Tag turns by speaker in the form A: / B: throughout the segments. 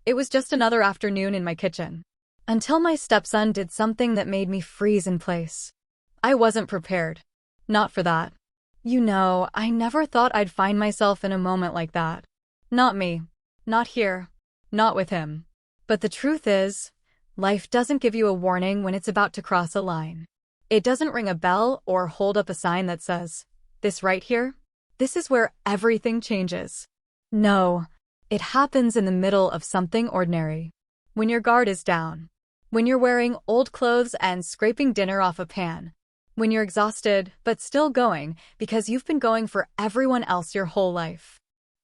A: It was just another afternoon in my kitchen. Until my stepson did something that made me freeze in place. I wasn't prepared. Not for that. I never thought I'd find myself in a moment like that. Not me. Not here. Not with him. But the truth is, life doesn't give you a warning when it's about to cross a line. It doesn't ring a bell or hold up a sign that says, "This right here? This is where everything changes." No, it happens in the middle of something ordinary. When your guard is down. When you're wearing old clothes and scraping dinner off a pan. When you're exhausted, but still going, because you've been going for everyone else your whole life.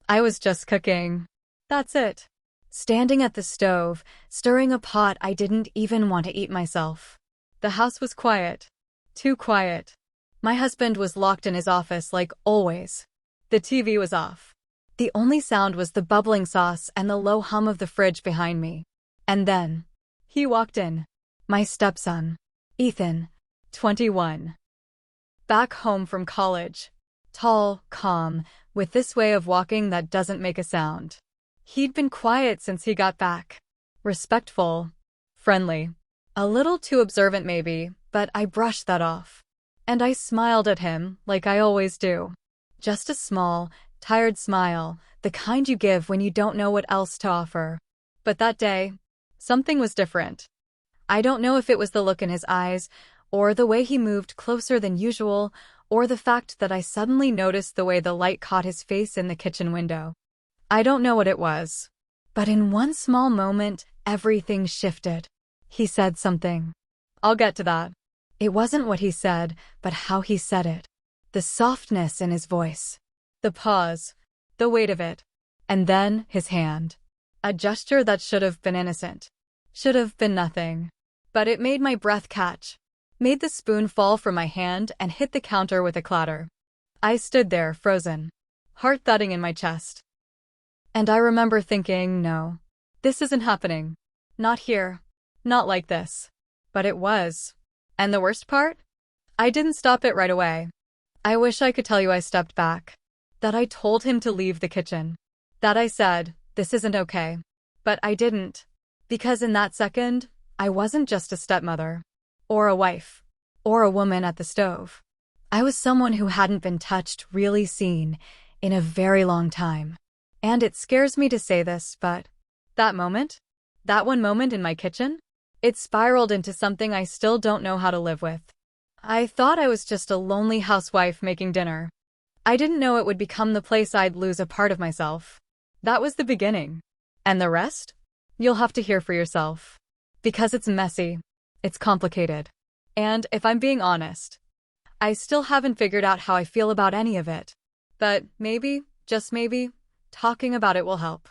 A: I was just cooking. That's it. Standing at the stove, stirring a pot I didn't even want to eat myself. The house was quiet. Too quiet. My husband was locked in his office like always. The TV was off. The only sound was the bubbling sauce and the low hum of the fridge behind me. And then, he walked in. My stepson. Ethan. 21. Back home from college. Tall, calm, with this way of walking that doesn't make a sound. He'd been quiet since he got back. Respectful. Friendly. A little too observant maybe, but I brushed that off. And I smiled at him, like I always do. Just a small, tired smile, the kind you give when you don't know what else to offer. But that day, something was different. I don't know if it was the look in his eyes, or the way he moved closer than usual, or the fact that I suddenly noticed the way the light caught his face in the kitchen window. I don't know what it was. But in one small moment, everything shifted. He said something. I'll get to that. It wasn't what he said, but how he said it. The softness in his voice. The pause. The weight of it. And then, his hand. A gesture that should have been innocent. Should have been nothing. But it made my breath catch. Made the spoon fall from my hand and hit the counter with a clatter. I stood there, frozen. Heart thudding in my chest. And I remember thinking, no. This isn't happening. Not here. Not like this. But it was. And the worst part? I didn't stop it right away. I wish I could tell you I stepped back. That I told him to leave the kitchen. That I said, this isn't okay. But I didn't. Because in that second, I wasn't just a stepmother. Or a wife. Or a woman at the stove. I was someone who hadn't been touched, really seen, in a very long time. And it scares me to say this, but that moment? That one moment in my kitchen? It spiraled into something I still don't know how to live with. I thought I was just a lonely housewife making dinner. I didn't know it would become the place I'd lose a part of myself. That was the beginning. And the rest? You'll have to hear for yourself. Because it's messy. It's complicated. And if I'm being honest, I still haven't figured out how I feel about any of it. But maybe, just maybe, talking about it will help.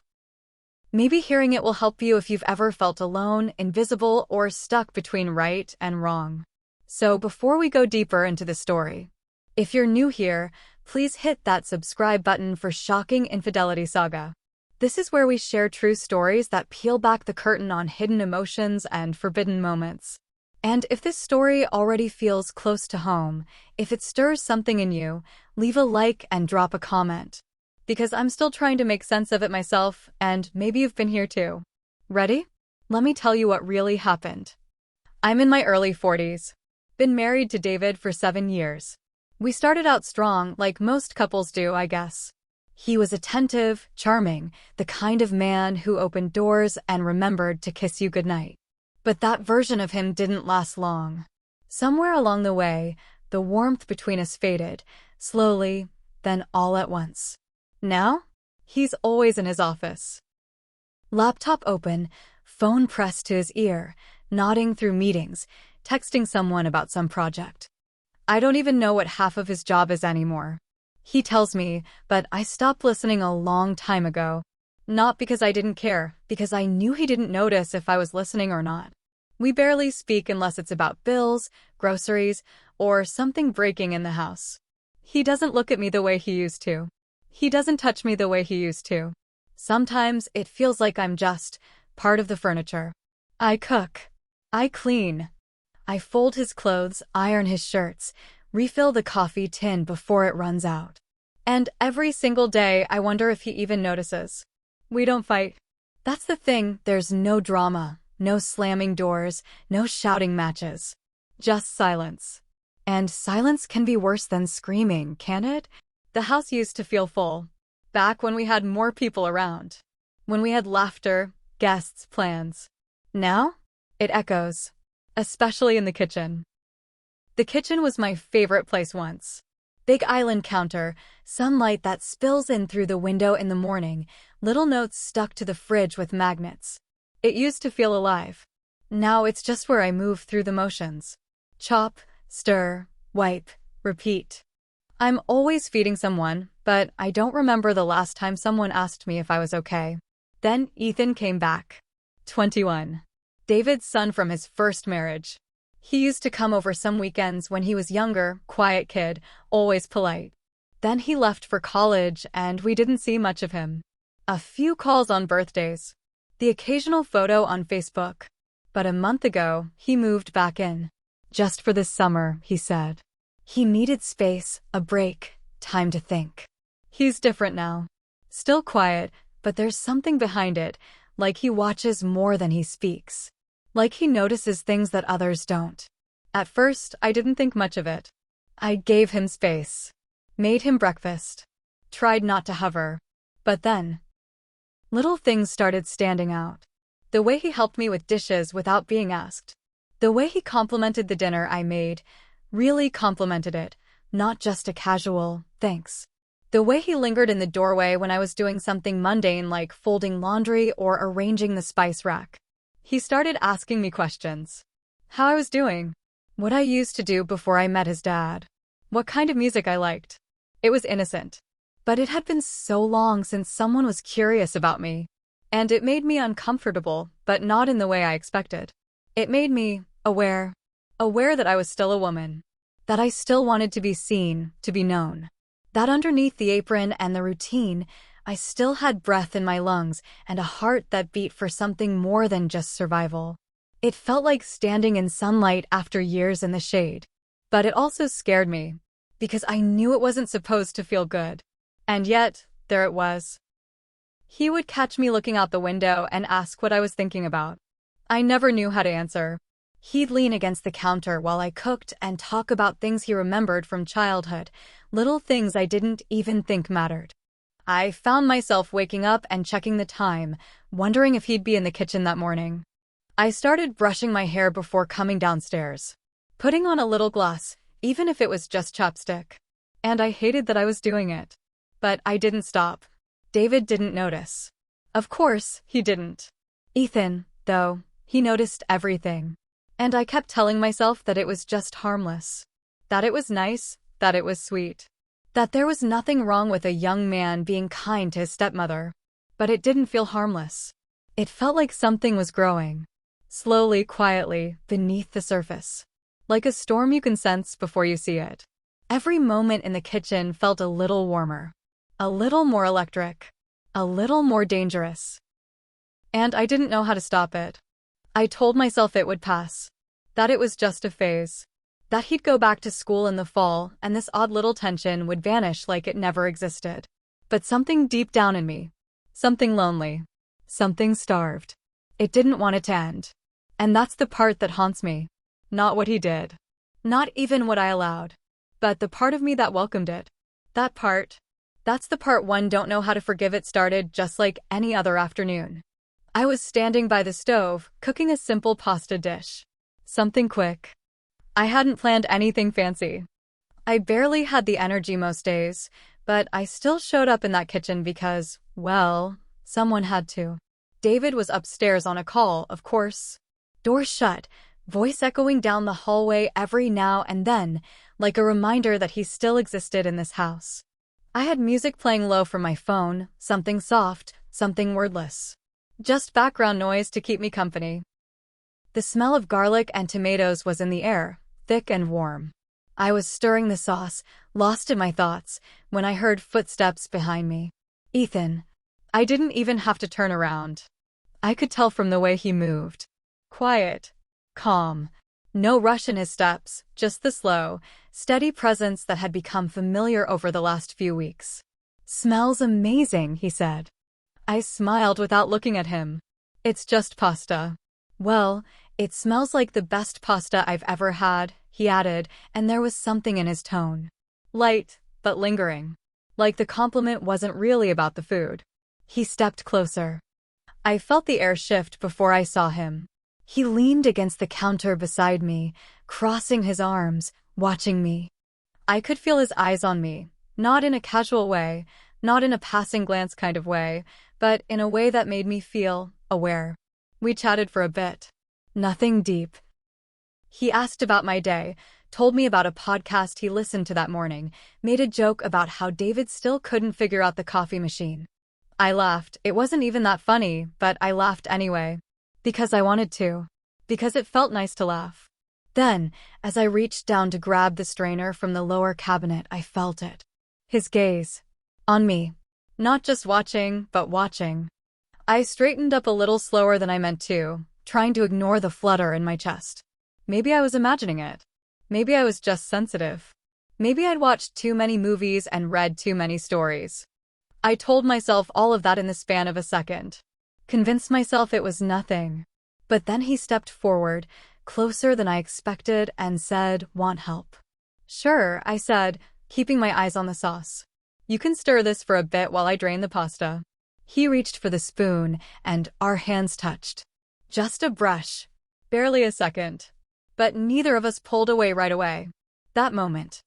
A: Maybe hearing it will help you if you've ever felt alone, invisible, or stuck between right and wrong. So before we go deeper into the story, if you're new here, please hit that subscribe button for Shocking Infidelity Saga. This is where we share true stories that peel back the curtain on hidden emotions and forbidden moments. And if this story already feels close to home, if it stirs something in you, leave a like and drop a comment. Because I'm still trying to make sense of it myself, and maybe you've been here too. Ready? Let me tell you what really happened. I'm in my early 40s. Been married to David for 7 years. We started out strong, like most couples do, I guess. He was attentive, charming, the kind of man who opened doors and remembered to kiss you goodnight. But that version of him didn't last long. Somewhere along the way, the warmth between us faded, slowly, then all at once. Now, he's always in his office. Laptop open, phone pressed to his ear, nodding through meetings, texting someone about some project. I don't even know what half of his job is anymore. He tells me, but I stopped listening a long time ago. Not because I didn't care, because I knew he didn't notice if I was listening or not. We barely speak unless it's about bills, groceries, or something breaking in the house. He doesn't look at me the way he used to. He doesn't touch me the way he used to. Sometimes it feels like I'm just part of the furniture. I cook. I clean. I fold his clothes, iron his shirts, refill the coffee tin before it runs out. And every single day I wonder if he even notices. We don't fight. That's the thing, there's no drama, no slamming doors, no shouting matches. Just silence. And silence can be worse than screaming, can it? The house used to feel full. Back when we had more people around. When we had laughter, guests, plans. Now? It echoes. Especially in the kitchen. The kitchen was my favorite place once. Big island counter, sunlight that spills in through the window in the morning, little notes stuck to the fridge with magnets. It used to feel alive. Now it's just where I move through the motions. Chop, stir, wipe, repeat. I'm always feeding someone, but I don't remember the last time someone asked me if I was okay. Then Ethan came back. 21. David's son from his first marriage. He used to come over some weekends when he was younger, quiet kid, always polite. Then he left for college and we didn't see much of him. A few calls on birthdays. The occasional photo on Facebook. But a month ago, he moved back in. Just for this summer, he said. He needed space, a break, time to think. He's different now. Still quiet, but there's something behind it, like he watches more than he speaks. Like he notices things that others don't. At first, I didn't think much of it. I gave him space. Made him breakfast. Tried not to hover. But then, little things started standing out. The way he helped me with dishes without being asked. The way he complimented the dinner I made, really complimented it, not just a casual, thanks. The way he lingered in the doorway when I was doing something mundane like folding laundry or arranging the spice rack. He started asking me questions. How I was doing. What I used to do before I met his dad. What kind of music I liked. It was innocent. But it had been so long since someone was curious about me. And it made me uncomfortable, but not in the way I expected. It made me aware. Aware that I was still a woman. That I still wanted to be seen, to be known. That underneath the apron and the routine, I still had breath in my lungs and a heart that beat for something more than just survival. It felt like standing in sunlight after years in the shade. But it also scared me, because I knew it wasn't supposed to feel good. And yet, there it was. He would catch me looking out the window and ask what I was thinking about. I never knew how to answer. He'd lean against the counter while I cooked and talk about things he remembered from childhood, little things I didn't even think mattered. I found myself waking up and checking the time, wondering if he'd be in the kitchen that morning. I started brushing my hair before coming downstairs, putting on a little gloss, even if it was just chapstick. And I hated that I was doing it. But I didn't stop. David didn't notice. Of course, he didn't. Ethan, though, he noticed everything. And I kept telling myself that it was just harmless. That it was nice, that it was sweet. That there was nothing wrong with a young man being kind to his stepmother. But it didn't feel harmless. It felt like something was growing. Slowly, quietly, beneath the surface. Like a storm you can sense before you see it. Every moment in the kitchen felt a little warmer. A little more electric. A little more dangerous. And I didn't know how to stop it. I told myself it would pass. That it was just a phase. That he'd go back to school in the fall and this odd little tension would vanish like it never existed. But something deep down in me. Something lonely. Something starved. It didn't want it to end. And that's the part that haunts me. Not what he did. Not even what I allowed. But the part of me that welcomed it. That part. That's the part one don't know how to forgive. It started just like any other afternoon. I was standing by the stove, cooking a simple pasta dish. Something quick. I hadn't planned anything fancy. I barely had the energy most days, but I still showed up in that kitchen because, well, someone had to. David was upstairs on a call, of course. Door shut, voice echoing down the hallway every now and then, like a reminder that he still existed in this house. I had music playing low from my phone, something soft, something wordless. Just background noise to keep me company. The smell of garlic and tomatoes was in the air, thick and warm. I was stirring the sauce, lost in my thoughts, when I heard footsteps behind me. Ethan. I didn't even have to turn around. I could tell from the way he moved. Quiet. Calm. No rush in his steps, just the slow, steady presence that had become familiar over the last few weeks. Smells amazing, he said. I smiled without looking at him. It's just pasta. Well, it smells like the best pasta I've ever had, he added, and there was something in his tone. Light, but lingering. Like the compliment wasn't really about the food. He stepped closer. I felt the air shift before I saw him. He leaned against the counter beside me, crossing his arms, watching me. I could feel his eyes on me, not in a casual way, not in a passing glance kind of way, but in a way that made me feel aware. We chatted for a bit. Nothing deep. He asked about my day, told me about a podcast he listened to that morning, made a joke about how David still couldn't figure out the coffee machine. I laughed. It wasn't even that funny, but I laughed anyway. Because I wanted to. Because it felt nice to laugh. Then, as I reached down to grab the strainer from the lower cabinet, I felt it. His gaze. On me. Not just watching, but watching. I straightened up a little slower than I meant to, trying to ignore the flutter in my chest. Maybe I was imagining it. Maybe I was just sensitive. Maybe I'd watched too many movies and read too many stories. I told myself all of that in the span of a second. Convinced myself it was nothing. But then he stepped forward, closer than I expected, and said, "Want help?" "Sure," I said, keeping my eyes on the sauce. "You can stir this for a bit while I drain the pasta." He reached for the spoon, and our hands touched. Just a brush. Barely a second. But neither of us pulled away right away. That moment.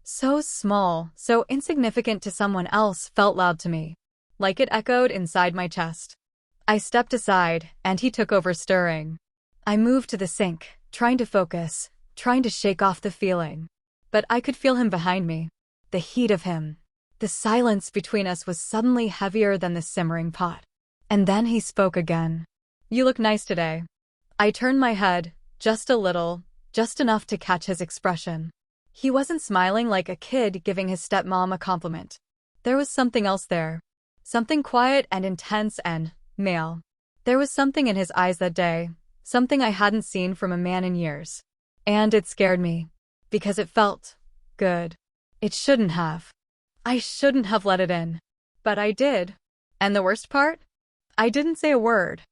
A: So small, so insignificant to someone else, felt loud to me. Like it echoed inside my chest. I stepped aside, and he took over stirring. I moved to the sink, trying to focus, trying to shake off the feeling. But I could feel him behind me. The heat of him. The silence between us was suddenly heavier than the simmering pot. And then he spoke again. "You look nice today." I turned my head, just a little, just enough to catch his expression. He wasn't smiling like a kid giving his stepmom a compliment. There was something else there. Something quiet and intense and male. There was something in his eyes that day, something I hadn't seen from a man in years. And it scared me. Because it felt good. It shouldn't have. I shouldn't have let it in. But I did. And the worst part? I didn't say a word.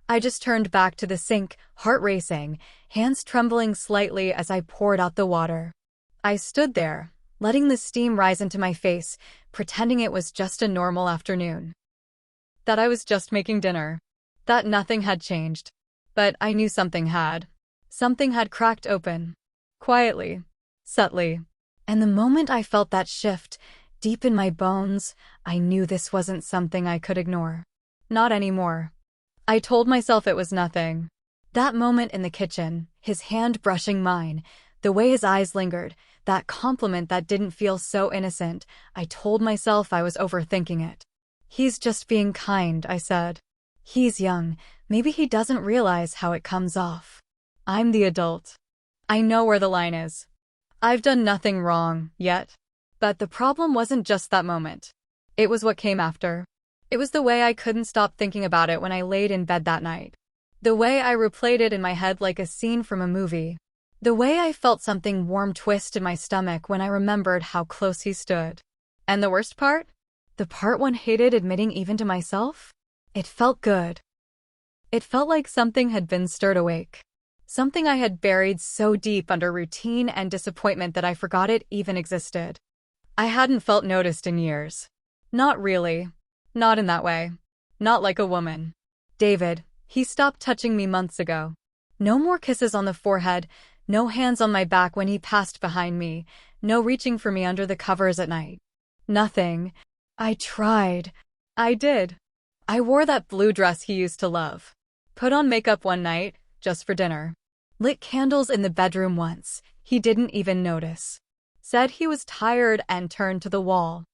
A: I just turned back to the sink, heart racing, hands trembling slightly as I poured out the water. I stood there, letting the steam rise into my face, pretending it was just a normal afternoon. That I was just making dinner. That nothing had changed. But I knew something had. Something had cracked open. Quietly. Subtly. And the moment I felt that shift, deep in my bones, I knew this wasn't something I could ignore. Not anymore. I told myself it was nothing. That moment in the kitchen, his hand brushing mine, the way his eyes lingered, that compliment that didn't feel so innocent, I told myself I was overthinking it. "He's just being kind," I said. "He's young. Maybe he doesn't realize how it comes off. I'm the adult. I know where the line is. I've done nothing wrong, yet." But the problem wasn't just that moment. It was what came after. It was the way I couldn't stop thinking about it when I laid in bed that night. The way I replayed it in my head like a scene from a movie. The way I felt something warm twist in my stomach when I remembered how close he stood. And the worst part? The part one hated admitting even to myself? It felt good. It felt like something had been stirred awake. Something I had buried so deep under routine and disappointment that I forgot it even existed. I hadn't felt noticed in years. Not really. Not in that way. Not like a woman. David, he stopped touching me months ago. No more kisses on the forehead, no hands on my back when he passed behind me, no reaching for me under the covers at night. Nothing. I tried. I did. I wore that blue dress he used to love. Put on makeup one night, just for dinner. Lit candles in the bedroom once. He didn't even notice. Said he was tired and turned to the wall.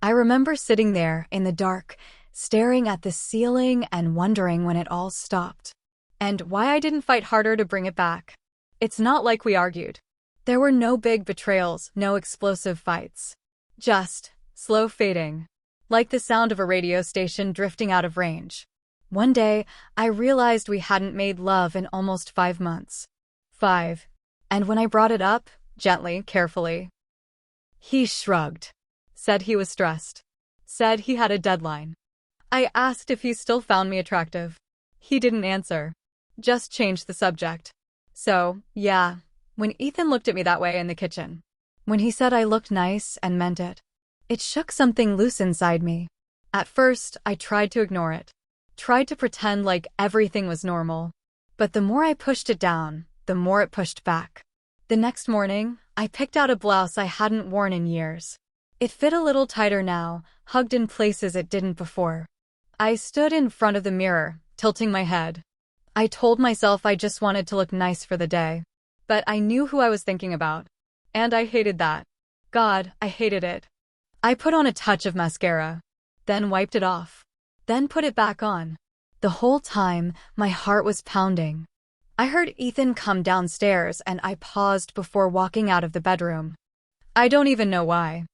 A: I remember sitting there in the dark, staring at the ceiling and wondering when it all stopped. And why I didn't fight harder to bring it back. It's not like we argued. There were no big betrayals, no explosive fights. Just slow fading. Like the sound of a radio station drifting out of range. One day, I realized we hadn't made love in almost 5 months. 5. And when I brought it up, gently, carefully, he shrugged. Said he was stressed. Said he had a deadline. I asked if he still found me attractive. He didn't answer. Just changed the subject. So, yeah, when Ethan looked at me that way in the kitchen, when he said I looked nice and meant it, it shook something loose inside me. At first, I tried to ignore it. Tried to pretend like everything was normal. But the more I pushed it down, the more it pushed back. The next morning, I picked out a blouse I hadn't worn in years. It fit a little tighter now, hugged in places it didn't before. I stood in front of the mirror, tilting my head. I told myself I just wanted to look nice for the day. But I knew who I was thinking about. And I hated that. God, I hated it. I put on a touch of mascara. Then wiped it off. Then put it back on. The whole time, my heart was pounding. I heard Ethan come downstairs and I paused before walking out of the bedroom. I don't even know why.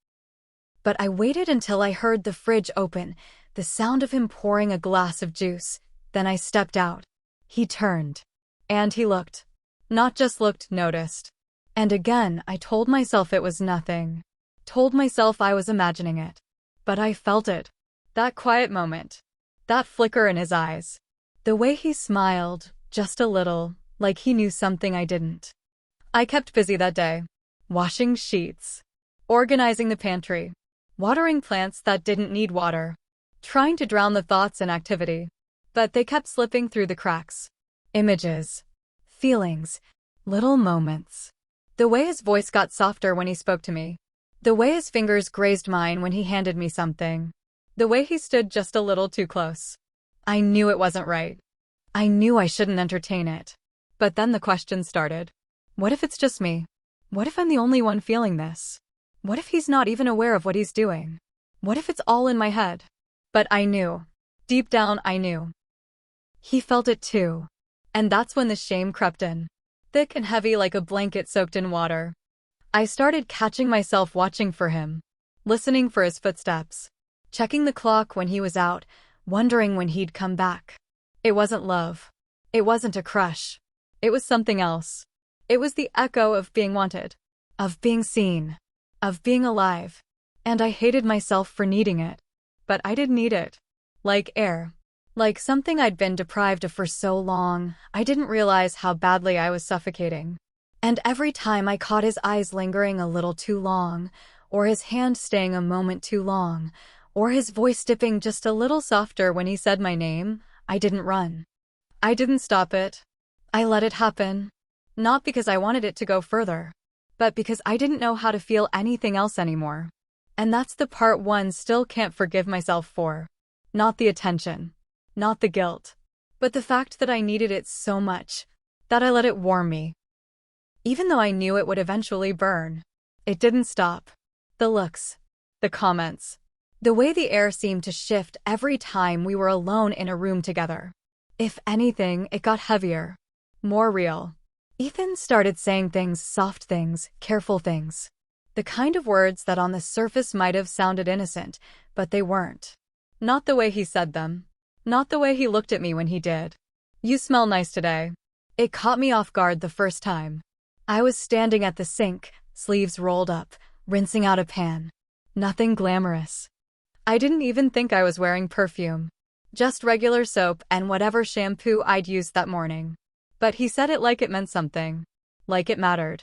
A: But I waited until I heard the fridge open, the sound of him pouring a glass of juice. Then I stepped out. He turned. And he looked. Not just looked, noticed. And again, I told myself it was nothing. Told myself I was imagining it. But I felt it. That quiet moment. That flicker in his eyes. The way he smiled, just a little, like he knew something I didn't. I kept busy that day. Washing sheets. Organizing the pantry. Watering plants that didn't need water. Trying to drown the thoughts in activity. But they kept slipping through the cracks. Images. Feelings. Little moments. The way his voice got softer when he spoke to me. The way his fingers grazed mine when he handed me something. The way he stood just a little too close. I knew it wasn't right. I knew I shouldn't entertain it. But then the question started. What if it's just me? What if I'm the only one feeling this? What if he's not even aware of what he's doing? What if it's all in my head? But I knew. Deep down, I knew. He felt it too. And that's when the shame crept in. Thick and heavy like a blanket soaked in water. I started catching myself watching for him. Listening for his footsteps. Checking the clock when he was out, wondering when he'd come back. It wasn't love. It wasn't a crush. It was something else. It was the echo of being wanted. Of being seen. Of being alive. And I hated myself for needing it. But I did need it. Like air. Like something I'd been deprived of for so long, I didn't realize how badly I was suffocating. And every time I caught his eyes lingering a little too long, or his hand staying a moment too long, or his voice dipping just a little softer when he said my name, I didn't run. I didn't stop it. I let it happen. Not because I wanted it to go further, but because I didn't know how to feel anything else anymore. And that's the part one still can't forgive myself for. Not the attention. Not the guilt. But the fact that I needed it so much, that I let it warm me. Even though I knew it would eventually burn. It didn't stop. The looks. The comments. The way the air seemed to shift every time we were alone in a room together. If anything, it got heavier. More real. Ethan started saying things, soft things, careful things. The kind of words that on the surface might have sounded innocent, but they weren't. Not the way he said them. Not the way he looked at me when he did. You smell nice today. It caught me off guard the first time. I was standing at the sink, sleeves rolled up, rinsing out a pan. Nothing glamorous. I didn't even think I was wearing perfume. Just regular soap and whatever shampoo I'd used that morning. But he said it like it meant something. Like it mattered.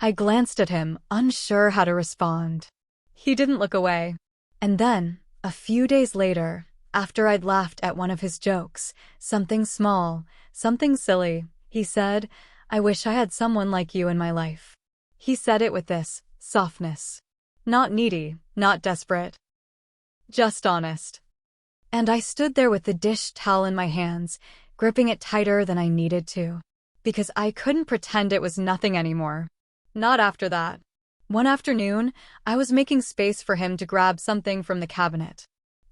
A: I glanced at him, unsure how to respond. He didn't look away. And then, a few days later, after I'd laughed at one of his jokes, something small, something silly, he said, I wish I had someone like you in my life. He said it with this softness. Not needy, not desperate. Just honest. And I stood there with the dish towel in my hands, gripping it tighter than I needed to. Because I couldn't pretend it was nothing anymore. Not after that. One afternoon, I was making space for him to grab something from the cabinet.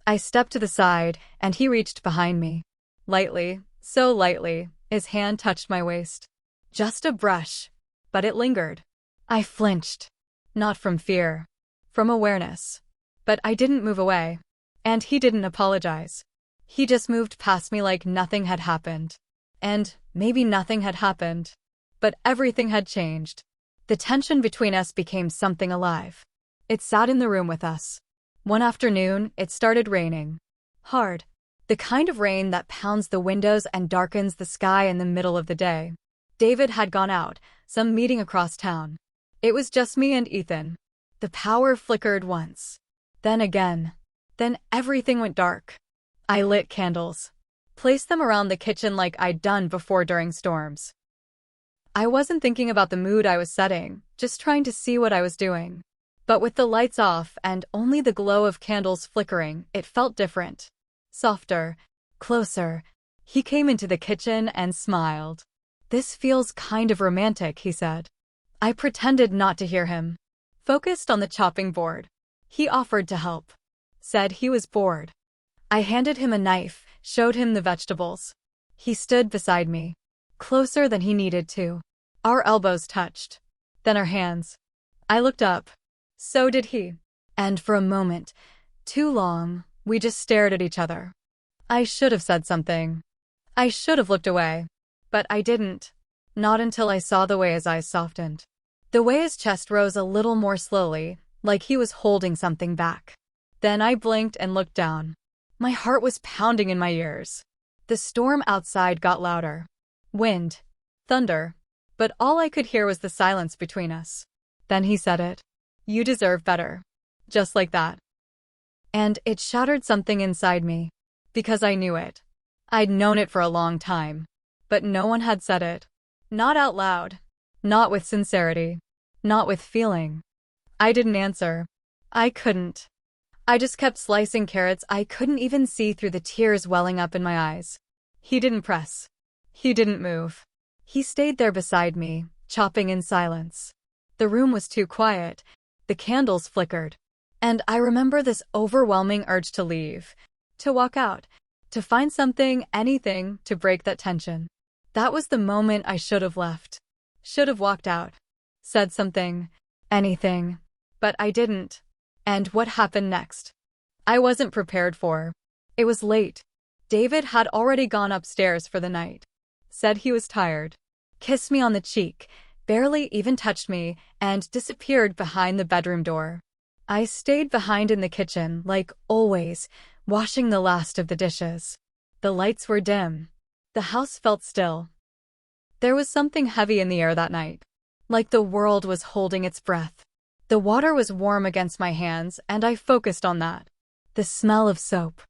A: I stepped to the side, and he reached behind me. Lightly, so lightly, his hand touched my waist. Just a brush. But it lingered. I flinched. Not from fear. From awareness. But I didn't move away. And he didn't apologize. He just moved past me like nothing had happened. And maybe nothing had happened. But everything had changed. The tension between us became something alive. It sat in the room with us. One afternoon, it started raining. Hard. The kind of rain that pounds the windows and darkens the sky in the middle of the day. David had gone out, some meeting across town. It was just me and Ethan. The power flickered once. Then again. Then everything went dark. I lit candles. Placed them around the kitchen like I'd done before during storms. I wasn't thinking about the mood I was setting, just trying to see what I was doing. But with the lights off and only the glow of candles flickering, it felt different. Softer, closer. He came into the kitchen and smiled. "This feels kind of romantic," he said. I pretended not to hear him. Focused on the chopping board. He offered to help. Said he was bored. I handed him a knife, showed him the vegetables. He stood beside me. Closer than he needed to. Our elbows touched. Then our hands. I looked up. So did he. And for a moment, too long, we just stared at each other. I should have said something. I should have looked away. But I didn't. Not until I saw the way his eyes softened. The way his chest rose a little more slowly, like he was holding something back. Then I blinked and looked down. My heart was pounding in my ears. The storm outside got louder. Wind. Thunder. But all I could hear was the silence between us. Then he said it. "You deserve better." Just like that. And it shattered something inside me. Because I knew it. I'd known it for a long time. But no one had said it. Not out loud. Not with sincerity. Not with feeling. I didn't answer. I couldn't. I just kept slicing carrots I couldn't even see through the tears welling up in my eyes. He didn't press. He didn't move. He stayed there beside me, chopping in silence. The room was too quiet. The candles flickered. And I remember this overwhelming urge to leave. To walk out. To find something, anything, to break that tension. That was the moment I should have left. Should have walked out. Said something. Anything. But I didn't. And what happened next? I wasn't prepared for. It was late. David had already gone upstairs for the night. Said he was tired. Kissed me on the cheek, barely even touched me, and disappeared behind the bedroom door. I stayed behind in the kitchen, like always, washing the last of the dishes. The lights were dim. The house felt still. There was something heavy in the air that night. Like the world was holding its breath. The water was warm against my hands, and I focused on that. The smell of soap.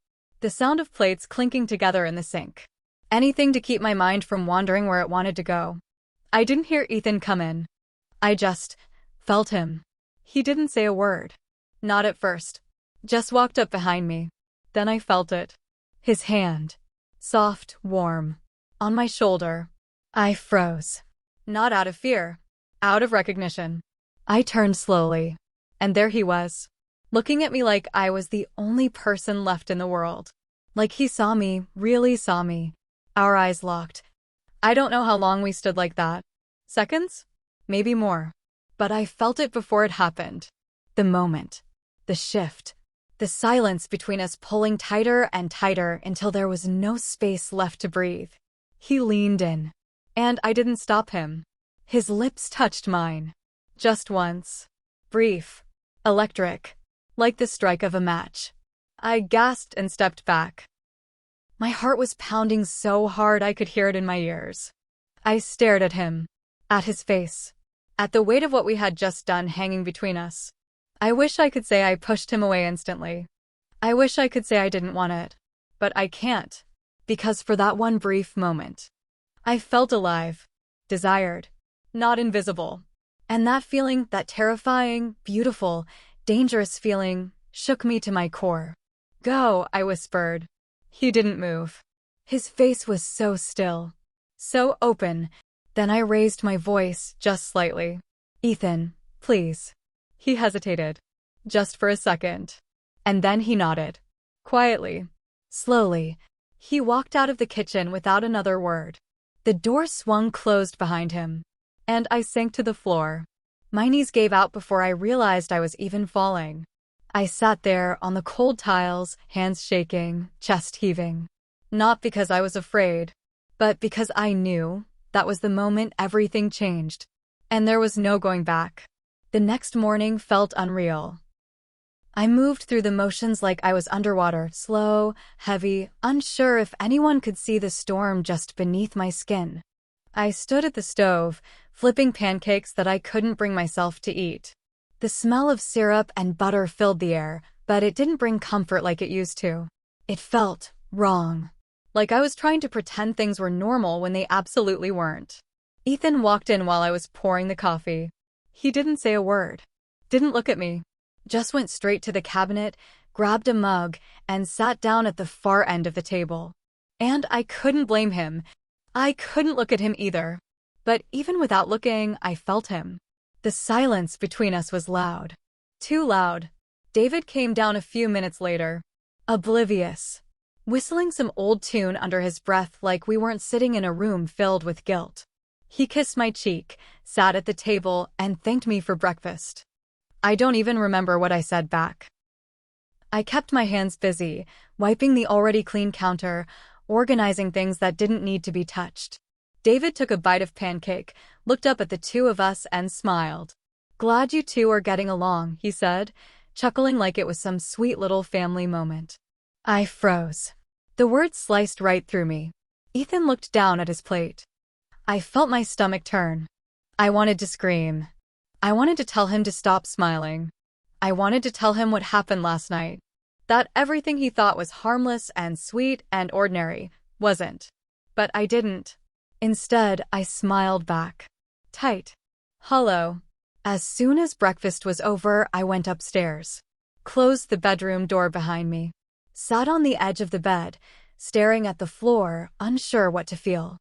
A: The sound of plates clinking together in the sink. Anything to keep my mind from wandering where it wanted to go. I didn't hear Ethan come in. I just felt him. He didn't say a word. Not at first. Just walked up behind me. Then I felt it. His hand. Soft, warm. On my shoulder. I froze. Not out of fear. Out of recognition. I turned slowly. And there he was. Looking at me like I was the only person left in the world. Like he saw me, really saw me. Our eyes locked. I don't know how long we stood like that. Seconds? Maybe more. But I felt it before it happened. The moment. The shift. The silence between us pulling tighter and tighter until there was no space left to breathe. He leaned in. And I didn't stop him. His lips touched mine. Just once. Brief. Electric. Like the strike of a match. I gasped and stepped back. My heart was pounding so hard I could hear it in my ears. I stared at him. At his face. At the weight of what we had just done hanging between us. I wish I could say I pushed him away instantly. I wish I could say I didn't want it. But I can't. Because for that one brief moment, I felt alive. Desired. Not invisible. And that feeling, that terrifying, beautiful, dangerous feeling, shook me to my core. "Go," I whispered. He didn't move. His face was so still. So open. Then I raised my voice, just slightly. "Ethan, please." He hesitated. Just for a second. And then he nodded. Quietly. Slowly. He walked out of the kitchen without another word. The door swung closed behind him. And I sank to the floor. My knees gave out before I realized I was even falling. I sat there on the cold tiles, hands shaking, chest heaving. Not because I was afraid, but because I knew that was the moment everything changed. And there was no going back. The next morning felt unreal. I moved through the motions like I was underwater, slow, heavy, unsure if anyone could see the storm just beneath my skin. I stood at the stove, flipping pancakes that I couldn't bring myself to eat. The smell of syrup and butter filled the air, but it didn't bring comfort like it used to. It felt wrong. Like I was trying to pretend things were normal when they absolutely weren't. Ethan walked in while I was pouring the coffee. He didn't say a word. Didn't look at me. Just went straight to the cabinet, grabbed a mug, and sat down at the far end of the table. And I couldn't blame him. I couldn't look at him either. But even without looking, I felt him. The silence between us was loud. Too loud. David came down a few minutes later. Oblivious. Whistling some old tune under his breath like we weren't sitting in a room filled with guilt. He kissed my cheek, sat at the table, and thanked me for breakfast. I don't even remember what I said back. I kept my hands busy, wiping the already clean counter, organizing things that didn't need to be touched. David took a bite of pancake, looked up at the two of us, and smiled. "Glad you two are getting along," he said, chuckling like it was some sweet little family moment. I froze. The words sliced right through me. Ethan looked down at his plate. I felt my stomach turn. I wanted to scream. I wanted to tell him to stop smiling. I wanted to tell him what happened last night. That everything he thought was harmless and sweet and ordinary wasn't. But I didn't. Instead, I smiled back. Tight. Hollow. As soon as breakfast was over, I went upstairs. Closed the bedroom door behind me. Sat on the edge of the bed, staring at the floor, unsure what to feel.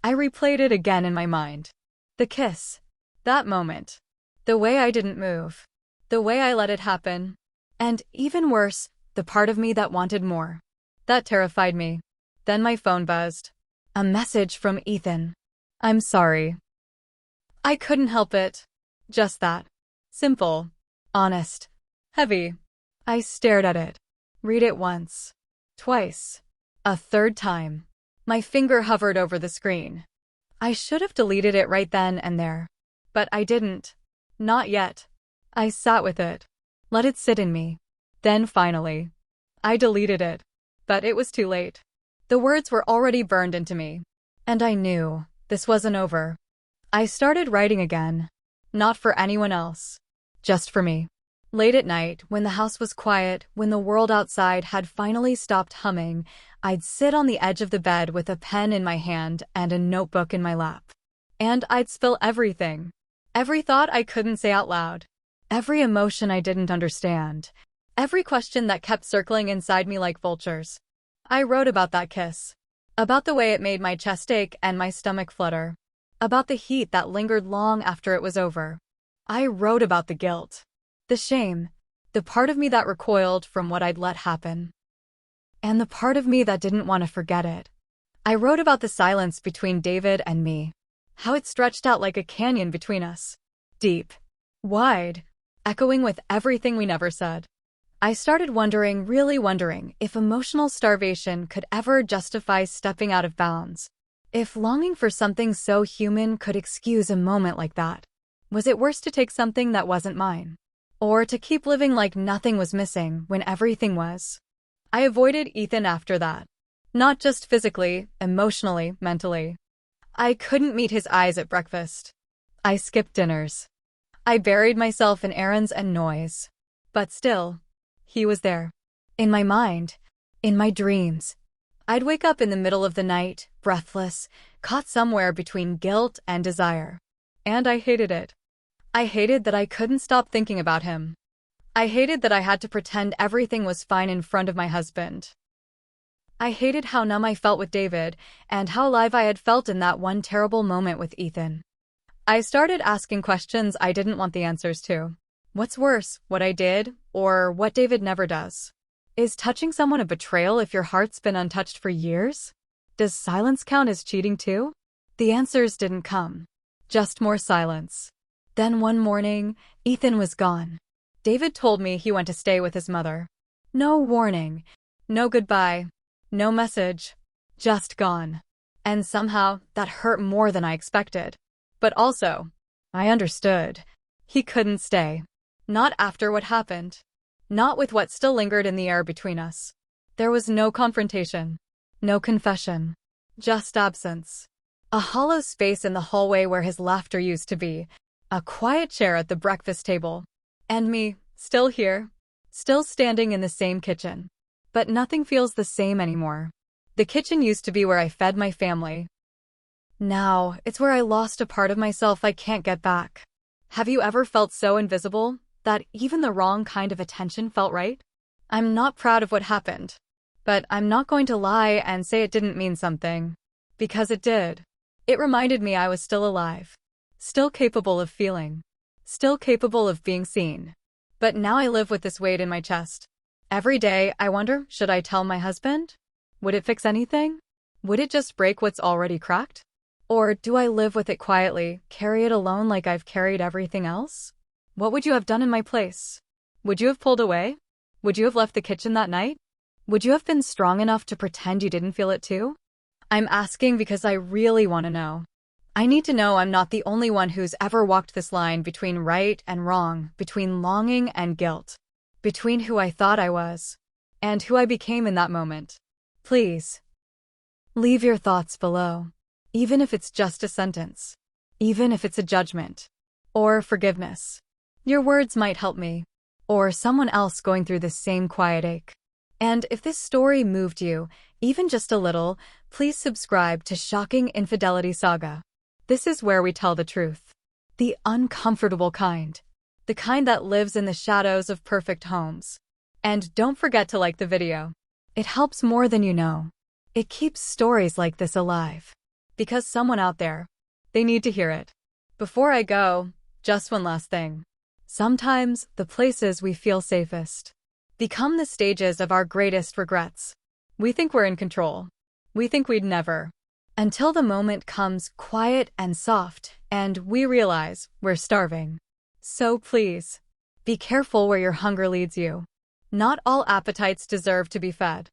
A: I replayed it again in my mind. The kiss. That moment. The way I didn't move. The way I let it happen. And even worse, the part of me that wanted more. That terrified me. Then my phone buzzed. A message from Ethan. "I'm sorry." I couldn't help it. Just that. Simple. Honest. Heavy. I stared at it. Read it once. Twice. A third time. My finger hovered over the screen. I should have deleted it right then and there. But I didn't. Not yet. I sat with it. Let it sit in me. Then finally, I deleted it. But it was too late. The words were already burned into me. And I knew this wasn't over. I started writing again. Not for anyone else. Just for me. Late at night, when the house was quiet, when the world outside had finally stopped humming, I'd sit on the edge of the bed with a pen in my hand and a notebook in my lap. And I'd spill everything. Every thought I couldn't say out loud. Every emotion I didn't understand. Every question that kept circling inside me like vultures. I wrote about that kiss. About the way it made my chest ache and my stomach flutter. About the heat that lingered long after it was over. I wrote about the guilt. The shame. The part of me that recoiled from what I'd let happen. And the part of me that didn't want to forget it. I wrote about the silence between David and me. How it stretched out like a canyon between us. Deep. Wide. Echoing with everything we never said. I started wondering, really wondering, if emotional starvation could ever justify stepping out of bounds. If longing for something so human could excuse a moment like that. Was it worse to take something that wasn't mine? Or to keep living like nothing was missing when everything was? I avoided Ethan after that. Not just physically, emotionally, mentally. I couldn't meet his eyes at breakfast. I skipped dinners. I buried myself in errands and noise. But still, he was there. In my mind. In my dreams. I'd wake up in the middle of the night, breathless, caught somewhere between guilt and desire. And I hated it. I hated that I couldn't stop thinking about him. I hated that I had to pretend everything was fine in front of my husband. I hated how numb I felt with David, and how alive I had felt in that one terrible moment with Ethan. I started asking questions I didn't want the answers to. What's worse, what I did, or what David never does? Is touching someone a betrayal if your heart's been untouched for years? Does silence count as cheating too? The answers didn't come. Just more silence. Then one morning, Ethan was gone. David told me he went to stay with his mother. No warning. No goodbye. No message. Just gone. And somehow, that hurt more than I expected. But also, I understood. He couldn't stay. Not after what happened. Not with what still lingered in the air between us. There was no confrontation. No confession. Just absence. A hollow space in the hallway where his laughter used to be. A quiet chair at the breakfast table. And me, still here. Still standing in the same kitchen. But nothing feels the same anymore. The kitchen used to be where I fed my family. Now, it's where I lost a part of myself I can't get back. Have you ever felt so invisible that even the wrong kind of attention felt right? I'm not proud of what happened. But I'm not going to lie and say it didn't mean something. Because it did. It reminded me I was still alive. Still capable of feeling. Still capable of being seen. But now I live with this weight in my chest. Every day, I wonder, should I tell my husband? Would it fix anything? Would it just break what's already cracked? Or do I live with it quietly, carry it alone like I've carried everything else? What would you have done in my place? Would you have pulled away? Would you have left the kitchen that night? Would you have been strong enough to pretend you didn't feel it too? I'm asking because I really want to know. I need to know I'm not the only one who's ever walked this line between right and wrong, between longing and guilt, between who I thought I was and who I became in that moment. Please, leave your thoughts below, even if it's just a sentence, even if it's a judgment, or forgiveness. Your words might help me, or someone else going through the same quiet ache. And if this story moved you, even just a little, please subscribe to Shocking Infidelity Saga. This is where we tell the truth. The uncomfortable kind. The kind that lives in the shadows of perfect homes. And don't forget to like the video. It helps more than you know. It keeps stories like this alive. Because someone out there, they need to hear it. Before I go, just one last thing. Sometimes, the places we feel safest become the stages of our greatest regrets. We think we're in control. We think we'd never. Until the moment comes quiet and soft, and we realize we're starving. So please, be careful where your hunger leads you. Not all appetites deserve to be fed.